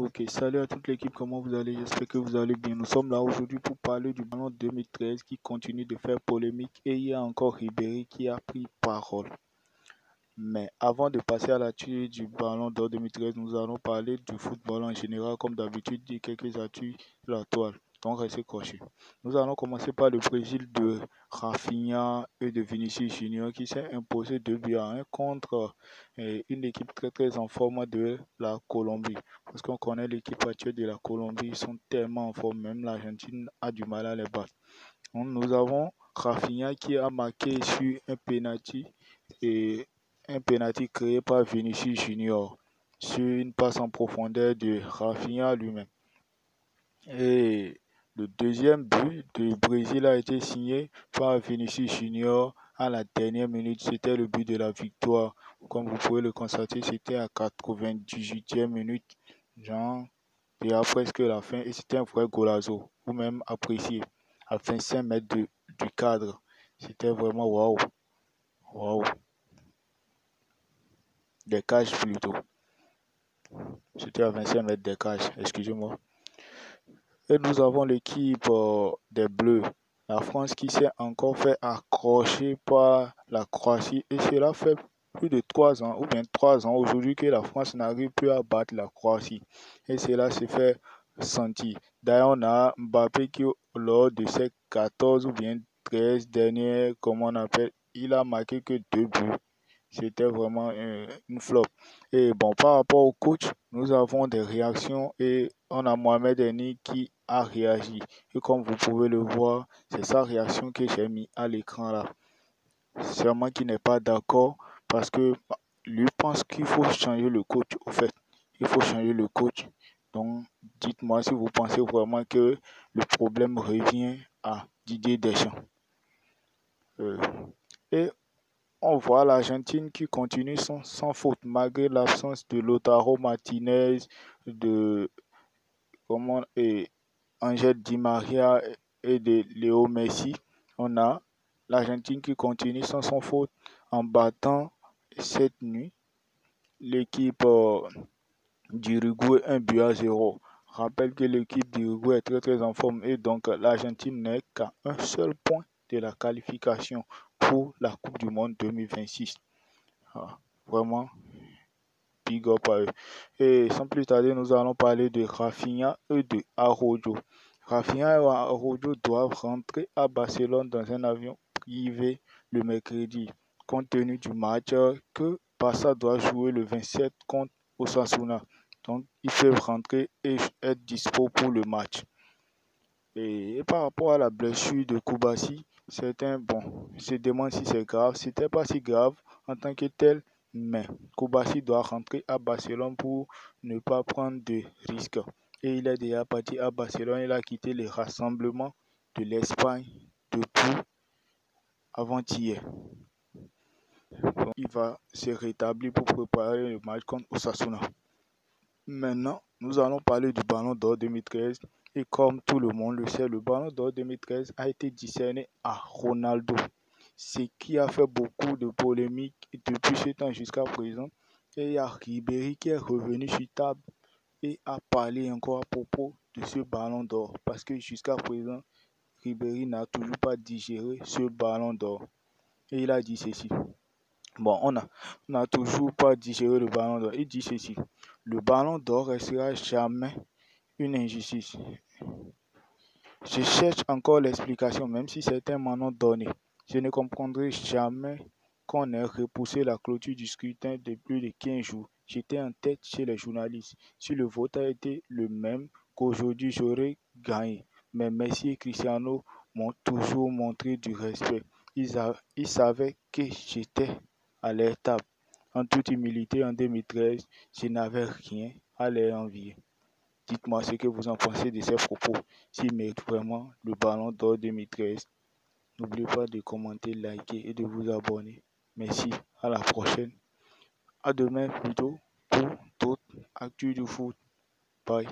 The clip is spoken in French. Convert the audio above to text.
Ok, salut à toute l'équipe, comment vous allez? J'espère que vous allez bien. Nous sommes là aujourd'hui pour parler du ballon 2013 qui continue de faire polémique et il y a encore Ribéry qui a pris parole. Mais avant de passer à l'actu du ballon d'or 2013, nous allons parler du football en général, comme d'habitude, et quelques actus de la toile. Donc restez crochés. Nous allons commencer par le Brésil de Rafinha et de Vinicius Junior qui s'est imposé 2-1 contre une équipe très en forme de la Colombie. Parce qu'on connaît l'équipe actuelle de la Colombie, ils sont tellement en forme, même l'Argentine a du mal à les battre. Donc, nous avons Rafinha qui a marqué sur un penalty et un penalty créé par Vinicius Junior sur une passe en profondeur de Rafinha lui-même. Et le deuxième but du Brésil a été signé par Vinicius Junior à la dernière minute. C'était le but de la victoire. Comme vous pouvez le constater, c'était à 98e minute, genre, et à presque la fin. Et c'était un vrai golazo, ou même apprécié, à 25 mètres du cadre. C'était vraiment waouh, waouh. Des cages plutôt. C'était à 25 mètres des cages, excusez-moi. Et nous avons l'équipe des Bleus, la France qui s'est encore fait accrocher par la Croatie. Et cela fait plus de 3 ans, ou bien 3 ans aujourd'hui que la France n'arrive plus à battre la Croatie. Et cela se fait sentir. D'ailleurs, on a Mbappé qui, lors de ses 14 ou bien 13 dernières, comme on appelle, il a marqué que 2 buts. C'était vraiment une flop. Et bon, par rapport au coach, nous avons des réactions et on a Mohamed Eni qui a réagi. Et comme vous pouvez le voir, c'est sa réaction que j'ai mis à l'écran là. Sûrement qu'il n'est pas d'accord parce que lui pense qu'il faut changer le coach. Au fait, il faut changer le coach. Donc, dites-moi si vous pensez vraiment que le problème revient à Didier Deschamps. Et on voit l'Argentine qui continue sans faute, malgré l'absence de Lautaro Martinez, de Angel Di Maria et de Léo Messi. On a l'Argentine qui continue sans faute en battant cette nuit l'équipe d'Uruguay 1-0. Rappelle que l'équipe d'Uruguay est très en forme et donc l'Argentine n'est qu'à un seul point de la qualification pour la Coupe du Monde 2026. Ah, vraiment, big up à eux. Et sans plus tarder, nous allons parler de Rafinha et de Araujo. Rafinha et Araujo doivent rentrer à Barcelone dans un avion privé le mercredi, compte tenu du match que Barça doit jouer le 27 contre Osasuna. Donc, ils peuvent rentrer et être dispo pour le match. Et par rapport à la blessure de Koubassi, certains se demandent si c'est grave. C'était pas si grave en tant que tel, mais Koubassi doit rentrer à Barcelone pour ne pas prendre de risques. Et il est déjà parti à Barcelone. Il a quitté les rassemblements de l'Espagne depuis avant-hier. Donc, il va se rétablir pour préparer le match contre Osasuna. Maintenant, nous allons parler du Ballon d'Or 2013. Et comme tout le monde le sait, le Ballon d'Or 2013 a été décerné à Ronaldo. Ce qui a fait beaucoup de polémiques depuis ce temps jusqu'à présent. Et il y a Ribéry qui est revenu sur table et a parlé encore à propos de ce Ballon d'Or. Parce que jusqu'à présent, Ribéry n'a toujours pas digéré ce Ballon d'Or. Et il a dit ceci. Bon, on n'a toujours pas digéré le Ballon d'Or. Il dit ceci. Le Ballon d'Or restera jamais une injustice. Je cherche encore l'explication, même si certains m'en ont donné. Je ne comprendrai jamais qu'on ait repoussé la clôture du scrutin de plus de 15 jours. J'étais en tête chez les journalistes. Si le vote a été le même qu'aujourd'hui, j'aurais gagné. Mais Messi et Cristiano m'ont toujours montré du respect. Ils savaient que j'étais à leur table. En toute humilité, en 2013, je n'avais rien à leur envier. Dites-moi ce que vous en pensez de ces propos. S'ils méritent vraiment le Ballon d'Or 2013, n'oubliez pas de commenter, liker et de vous abonner. Merci, à la prochaine. À demain plutôt pour d'autres actus du foot. Bye.